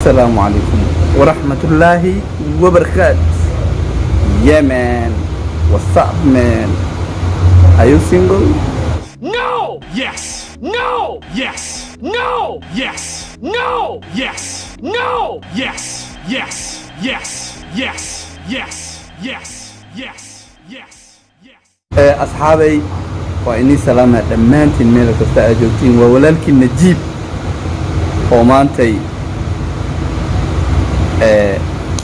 السلام عليكم ورحمة الله وبركاته. Yeah man, what's up man? Are you single? No! Yes! No! Yes! No! Yes! No! Yes! No! Yes! Yes! Yes! Yes! Yes! Yes! Yes! Yes! Yes! أصحابي وإني سلامة دمانتين ميلا كستا أجوتين وولالكي نجيب ومانتي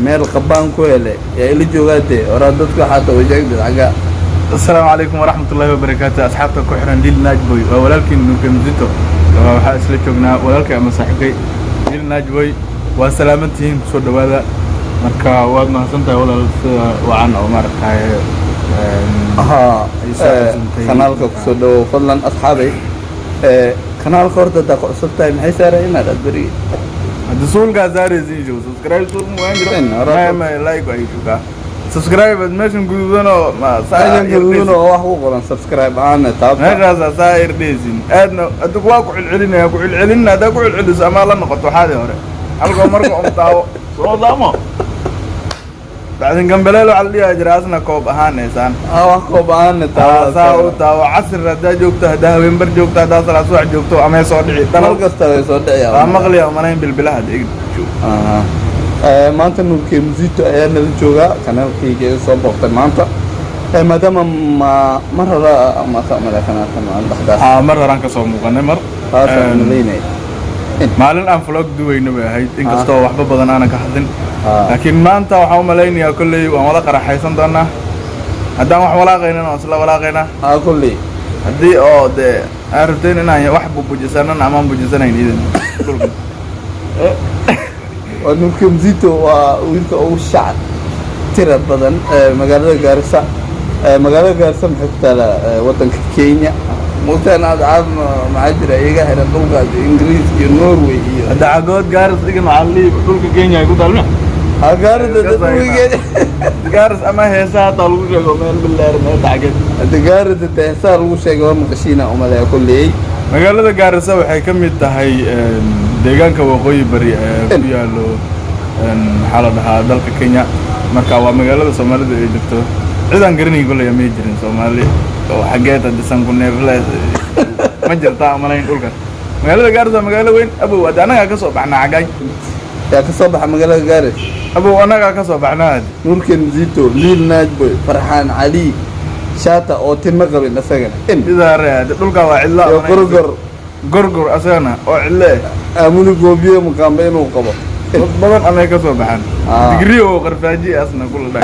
ميل قبان كويلة يا إلي جوغاتي ورادتك حتى وجهك بالعقاء. السلام عليكم ورحمة الله وبركاته. أصحابك كحران ديل ناجبوي ولكن نكمزيتو وحاس لجوجنا ولكن أما صاحبي ديل ناجبوي وسلامتين سود هذا مركا واد ما سنتا ولا وعنا ومركا kanaalka kusoo dhawow fadlan asxaabay kanaalka horta hadaa ku cusub tahay maxay saareen inaad adbari هذا سول كازاري زيجو سبسكرايب سول مو عندي ما لايك وأيشوكا سبسكرايب ماشين قدونا ما سايرن قدونا wax ku qoran subscribe aan taab هذا ساير ديزين أدنى أدوك واقع العلنا يقول العلنا هذا يقول العلس أما لنا قطع هذا هره حلقة مرة أمتاو صوت ضامة بعدين كم بلالو على أجراسنا كوب أهان إنسان كوب أهان تاو عصر هذا جوكته هذا وينبر جوكته هذا صار سوع جوكته أما يصدق تنال قصته يصدق يا ما غلي أما نين بالبلاد شو ما أنت نوكي مزيتو أيام الجوجا كانوا كي صوب وقت ما أنت ما دام ما مرة ما سأمر كنا كمان مرة رانك صوم مغني مر مليني مالن أنفلوك دوينه بهاي إنك استوى وحبة بدن أنا كحدن لكن ما أنت وحوم ملاين يا كلي وما ذكر حيسن دنا هذا ما ولا غيرنا أصلا ولا غيرنا كلي هذه ده عرفتين أنا وحب بوجسنا أمام بوجسنا ينيدن ونمكن زيتو ويلك أو شعر ترى بدن مقالة جارسة مقالة جارسة محطة وطن كينيا موتانا عام معجرة يجا هنا طلقة إنجليز النرويج هذا عقود جارس إيجا معلي طلقة كينيا يقول تعلم جارس ده طلقة جارس أما هيسا طلقة جومين بالله رمي تعجب جارس ده هيسا روشة جوام مقشينا وما يقول لي مقالة جارسة وحي كم يتهاي ديجان كوقوي بري بيالو حالة هذا دلك كينيا مركوا مقالة سومالي ده يدكتور إذا قرني يقول لي ميجرين سومالي وحاجات الدسان كنا فلاس ما جرتا ملاين أولك مقالة جارسة مقالة وين أبو أنا كسب إحنا عجاي يا كسب مقالة جارس أبو أنا كسب إحنا هاد ممكن زيتو ليل ناجبوي فرحان علي شاتا أو تنمقبل نسجنا إذا رأيت أولك وعلا قرقر أسانا وعلا أمولي قوبيه مقامين وقبا بدن أنا كسب إحنا تجريه غرفاجي أصلا كل ده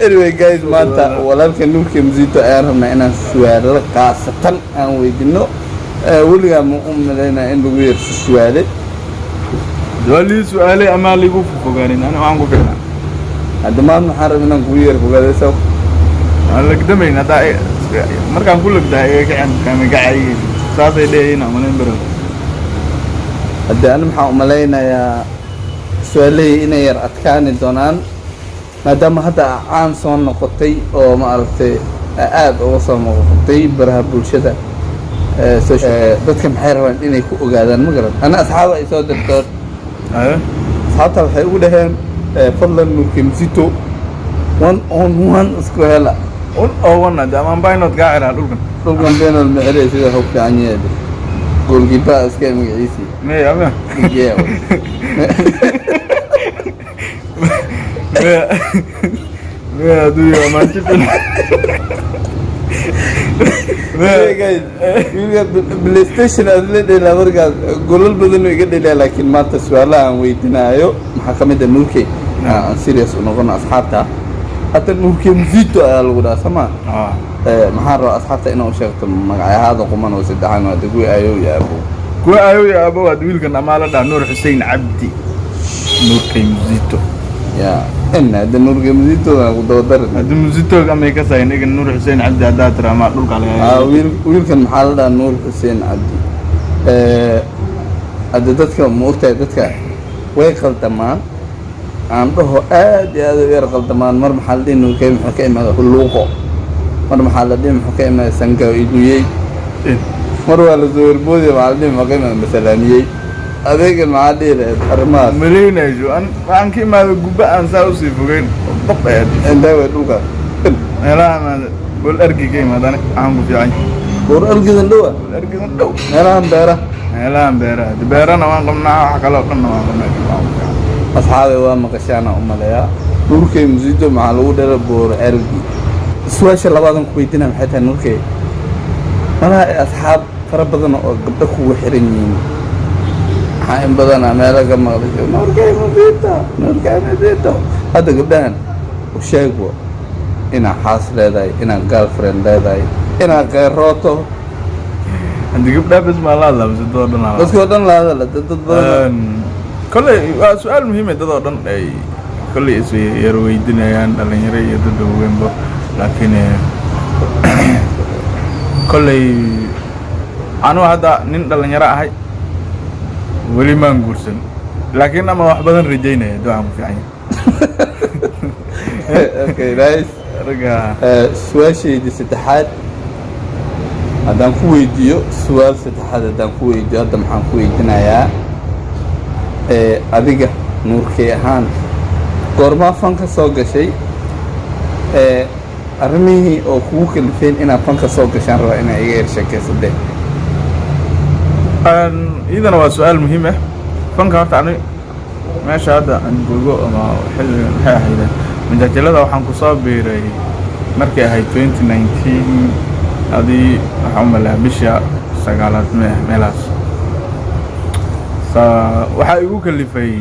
anyway guys maanta walaalka nuurka mziito ayaan rabnaa inaan su'aalo qaasatan aan weydiino weligaa ma u malaynaa in lagu yeerso su'aale wali su'aale ama ligu fogaanin ana waan ku fiirnaa hadda maanta waxaan rabaa inaan kugu yeer fogaadayso aan la gdamayna hada markaan ku lagdahay kama gacay saasay leeyihiin ama nin baro hadda ana maxaan u malaynayaa su'aalahay inay yar adkaani doonaan maadaama hadda caan soo noqotay oo ma aragtay aad uga soo noqotay baraha bulshada dadka maxay rabaan inay ku ogaadaan ma garan ana asxaaba ay soo dirtoon asxaabta waxay ugu dhaheen fadlan nuurka mzito 1-on-1 isku hela 1-on-1 hadda amaan baynod gaacira dhulkan beenol mexere sida hog fiican yahay goolkiiba iska magaciisii mee ama يا دويا ما تشوفنا بلاي ستيشن أدلة لا برجع قولوا بدنا يقدر لكن ما تسوالها عن ويتنا أيو محكمة النوركي سيريس ونقولنا أصحابها حتى النوركي مزيتو الغدا سما محارة أصحابها إنه شغلت مع هذا قمان وسدحان وتقول أيو يا أبو قول أيو يا أبو أدويل كنا ماله نور حسين عبدي نوركي مزيتو يا إن هذا نور جمزيتو ودودر هذا مزيتو كم يكسر إنك نور حسين عبد هذا ترى ما أقولك عليه ويل كان محل نور حسين عبد هذا دتك موقتها دتك ويقل تمام عنده آد هذا ويقل تمام مر محل دين وكيم حكيم هذا كلوقه مر محل دين حكيم سنكا ويدوي mar waa la soo horboodaya macallin maqima masalaniyey adeegan maxaa dhihi lahayd arrimahaas malaynayso aan ka imaado gubba aan saa usii fogeyn dab aad indhawe dhulka meelaha maada bol argi ka imaadane aan ku fiican war argidan dhowa bol argidan dhow meelahan beera beerana waan qabnaa wax kaloo dhanna waan qabnaa asxaabe waa maqashaana u maleeyaa dhulkay musiido maxaa lagu dhala boor argi su-aasha labaadan ku weydiinaa maxay tahay nurkey malaha ay asxaab fara badan oo gabdho kugu xiran yihiin maxaa in badanaa meelo ka maqdasho nurkey musiito hadda gabdhahan u sheegwo inaad xaas leedahay inaad girlfriend leedahay inaad qeyrooto haddii gabdhaa bes maa la hadlaa mise dadoo dhan dadkoo dhan la hadala dad badan kolley waa su-aal muhiima dadoo dhan ay kolley is yar weydinayaan dhalinyaro iyo dadda waaweynba laakiin kolley anugu hadda nin dhalinyaro ahay weli maan guursan laakiin ama wax badan rajaynaya ducaan ku fiican okay nice ragga su-aashaydii saddexaad haddaan ku weydiiyo su-aal saddexaad haddaan ku weydiiyo hadda maxaan ku weydiinayaa adiga nuurkey ahaan goormaa fanka soo gashay arrimihii oo kugu kalifeen inaad fanka soo gashaan rabaa inaa iga yar sheekaysadee iyadana waa su-aal muhiim ah fanka horta ani meesha hadda aan joogo ama xilliga maxay ahayde majaajilada waxaan ku soo biiray markay ahayd 2019 adii waxaan u malayaa bisha 9aad meelahaas waxaa igu kalifay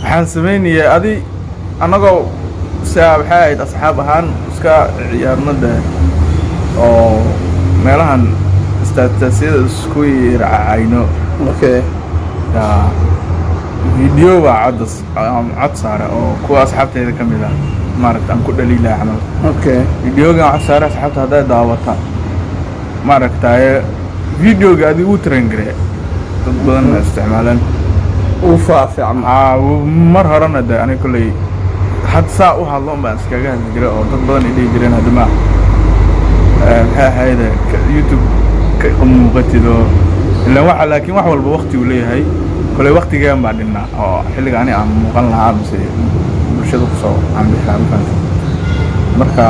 waxaan samaynayay adi annagoo waxay ahayd asxaab ahaan iska ciyaarnada oo meelahan istaataasiyada isku yarcacayno okay video baa cod saare oo kuwa asxaabteyda ka mid ah maaragta aan ku dhaliilahay camal okay videogan cod saare asxaabta hadday daawata maaragtaye videoga adigu train garee dad badan isticmaaleen uu faafiican mar horena de ani kolley had saa u hadlo un baan iskaga hadli jiray oo dad badan ay dhihi jireen haddama maxay ahayde youtube ka muuqatido ilaan waxa laakiin wax walba waqti uu leeyahay kolley waqtigeegan baa dhinnaa oo xilliga ani aan muuqan lahaa mise bulshada kusoo aanbixaa mafahanta marka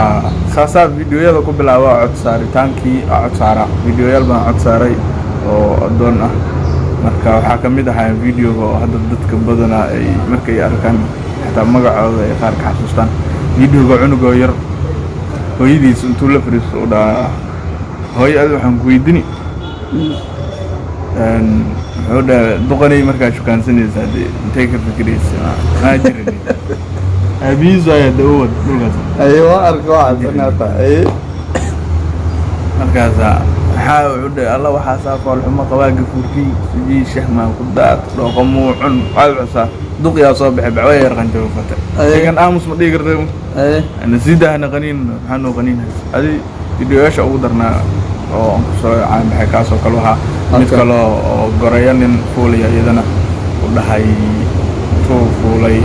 saasaa videoyada ku bilaaba cod saaritaankii cod saara videoyaal baan cod saaray oo addoon ah marka waxaa ka mid ahaa videoga oo hadda dadka badanaa ay markay arkaan xataa magacooda ay qaar ka xasuustaan videoga cunugoo yar hooyadiis intuu la fariisto u dhahaa hooyo adi waxaan ku weydini muxuu dhaha duqanay markaa shukaansanaysaa dee intay ka fikiraysa maa jirin aabihiisu ayaa da u wad dhulkaas aye waa arka waxaasanaata aye markaasaa maxaa wuxuu dhahay alla waxaasaa foolxumo qabaa gafuurkii sujii shahmaan ku daad dhooqamuu cun aad xusaa duqyaa soo baxay bacwa yar qanjabo fata degan aamus ma dhihi karta nasiidahana qaniin maxaa noo qaniinaysa adi videoyaasha ugu darnaa oo aan kusoo caanbaxay kaasoo kale ahaa mid kale oo goraya nin fuulaya iyadana u dhahay tuu fuulay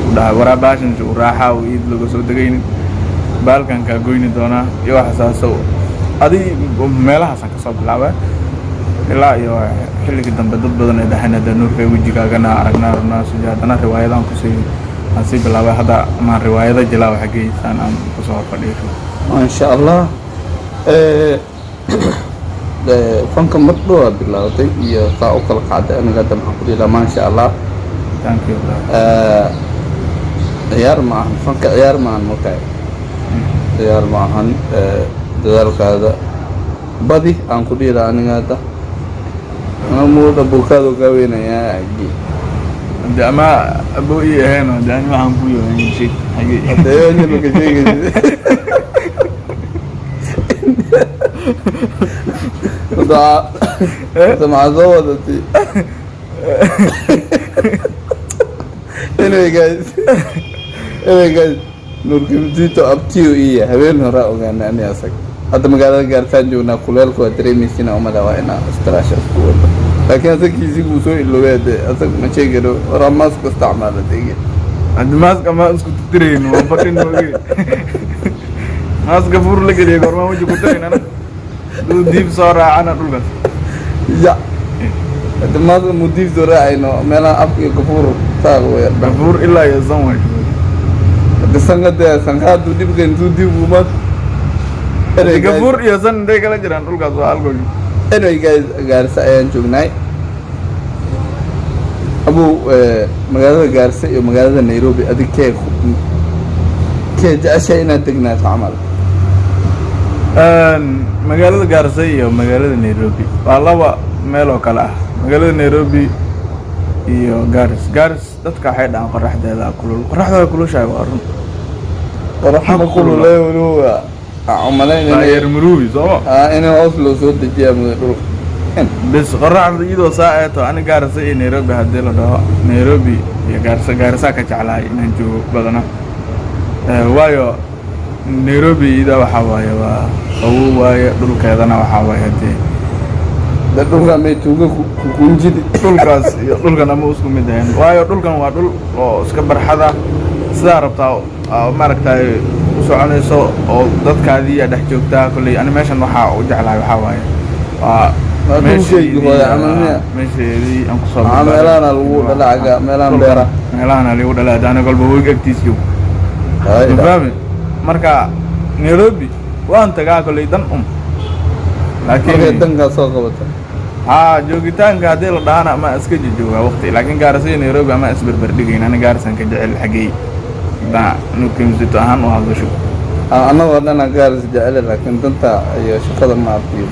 u dhahay waraa baashansi u raaxaa u iid laga soo degaynin baalkan kaa goyni doonaa iyo waxasaaso adi meelahaasaan kasoo bilaabay ilaa iyo xilligii dambe dad badan ay dhahayn hadda nuurkay wejigaagana aragnaa rabnaa sujaa haddana riwaayadaan aan sii bilaabay hadda maan riwaayada jilaawa xaggeysaan aan kusoo horfadhiyo maasha allah fanka mardhow aa bilaabatay iyo saa u kala qaaday aniga hadda maxaan ku dhihi lahaa maasha allah thank you ciyaar ma ahan fanka ciyaar ma ahan markaa ciyaar ma ahan dadaalkaada badi aan ku dhihi lahaa aniga hadda muuda bulkaadoo kaa weynayaa agi de ama abo ii ahayn de ani waxaan ku yahay sheeg xagee adeeyo maka sheegaysid hadda maxaa soo wadatay anyway guys nuurkimdiito abtiyo iyo habeen horaa ogaana ani asag hadda magaalada gaartaan joognaa kuleelka waa dareemaysiina umada waa inaa istiraasha isku wada laakiin asagkiisii buu soo ilowee de asag ma sheegano waraa maaska isticmaala dege haddi maaska ma isku tirayno waan fadhin mooge maaska fur la geliya goormaan waji ku tirayn ana duu diib soo raacana dhulkaas ya hadda maanta mudiif soo raacayno meelaha afka iyo gafuur taag weeyar gafuur ilaa iyo san way hadda sangada sangaadu dhibka intuu dib umaad gafuur iyo san intay kala jiraan dhulkaas waa halkoo anyway guys Gaarisa ayaan joognay abu magaalada Gaarisa iyo magaalada Nairobi adig kee jeceshay inaad degnaato camal magaalada Gaarisa iyo magaalada Nairobi waa laba meel oo kala ah magaalada Nairobi iyo Gaarisa dadka waxay dhacan qoraxdeeda qoraxda kulushahay waa run qoraxda kululay walawa عملنا غير مروي صوما انا اوصل صوت دجيا من دول بس قرعد يدو ساعته انا غارسه نيروبي هدي لا دو نيروبي يا غارسه كجعلاي ان جو بدنا وايو نيروبي اذا waxa waaye waa qabow waaye dhulkeedana waxa waaye hadii dadka ma tuuga ku kunjidi dhulkaas iyo dhulkan ama isku mid yahay waayo dhulkan waa dhul oo iska barxada sida rabtaa maaragtay soconayso oo dadkaadii aad dhex joogtaa kulay ani meeshan waxa u jeclahay waxa waaye waa meeshii aan ku soo meelaha lagu dhalaaga meelaha lagu dhalaa dana galbo way agtiis joog fahmi marka Nairobi waan tagaa kulay dan laakiin danka soo qabata joogitaanka hadii la dhaana ma iska jooga waqti laakiin Gaarisa Nairobi ama isbarbar dhigayna ani Gaarisan ka jecel xagee da nuukimsito ahaan oo hadasho أنا وأنا جالس جالس لكن أنت يا شقة ما أعرفه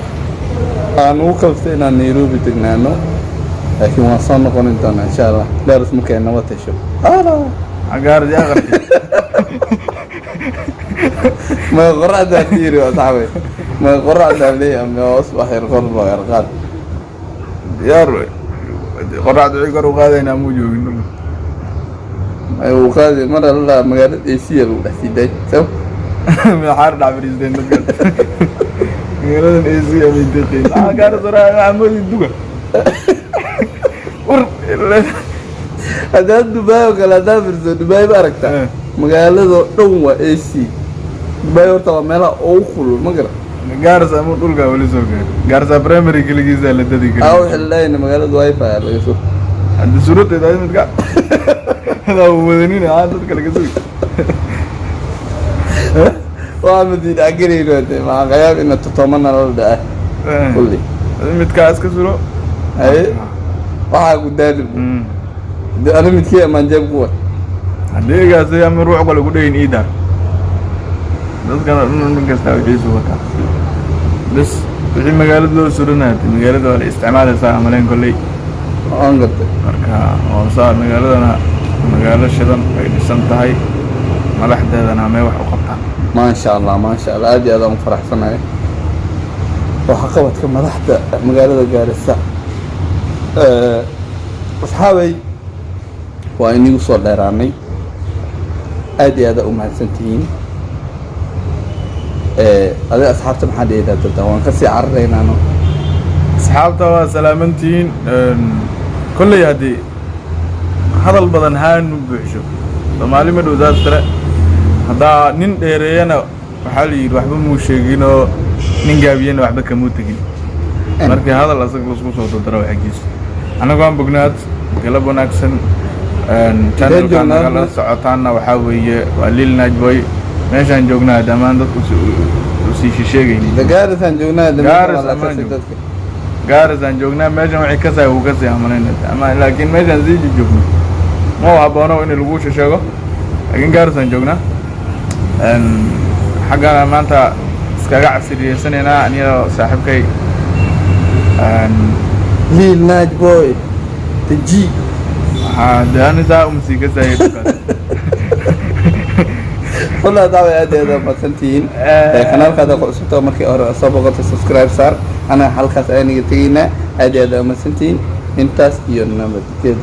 أنا وقفت إن نيروبي تجنانه لكن وصلنا قناتنا إن شاء الله دارس مكان وتشوف أجار جاغر ما قرأ ده كثير يا صاحبي ما قرأ ده ليه أم أصبح يرقد ويرقد يا روي قرأ ده يقرأ وقاعدين موجودين أيوة وقاعد مرة لا مقالة إيسيا وحسيدات سو من حارد عبريز دين دقل مقالة إيسيا من دقيل قارة صراحة عمود الدقل هذا دبي وقال هذا فرزو دبي باركتا مقالة دوما إيسي دبي ورطا ميلا أوخلو مقرأ Gaarisa ama dhulka wali soo gaar Gaarisa primary kaligiisa la dadii kale aw xillayna magaalada wifi laga soo hadda suurada ay mid ka hada wadaniina aan dadka laga soo waa mid agreeyo ma qayb in totomana la dhaay kulli mid ka iska suro ay waxa ku daadin ana midkii ma jab ku adeegaas ay ama ruux kale ku dhayn iidar dadka dhan kasta oo jeeso wata بس في مجال لو سرنا في مجال ده الاستعمال ساعة عملين كلي أنقذ مركا وصار مجال ده أنا مجال الشدن في السنة هاي ملح ده أنا ما يوحى قطع ما شاء الله ما شاء الله أدي هذا مفرح سنة وحقبت كم ملح ده مجال ده جالس أصحابي وإني وصل لرامي أدي هذا سنتين هذا أصحابته محد إذا تدوان كسي عرّينا أنا أصحابته سلامتين كل يدي هذا البدن هان بيشوف لما مدو ذات ترى هذا نين ديرينا حالي وحبة موشيجينو نين جابينا وحبة كموتجين مركي هذا الأساس لسه صوت ترى وحجيس أنا قام بقنات قلبنا أكسن كان كان ساعتنا وحاوي وليل نجبي meeshaan joognaa dhamaan dadku si shisheegayni Gaarisa joognaa Gaarisa joognaa meeshaan wixii ka saay uu ka sii amanayna ama laakiin meeshaan si joogno ma haboono in lagu sheego laakiin Gaarisa joognaa xagga maanta iskaga casiriyaysanayna aniga saaxiibkay Lil Naj boy taji daani saa umsi ka saay والله دعوة أدي هذا بسنتين قناة هذا قصته مركي أور سبقة سبسكرايب صار أنا حلقة أنا جتينا أدي هذا بسنتين إنتاس يوننا بتجد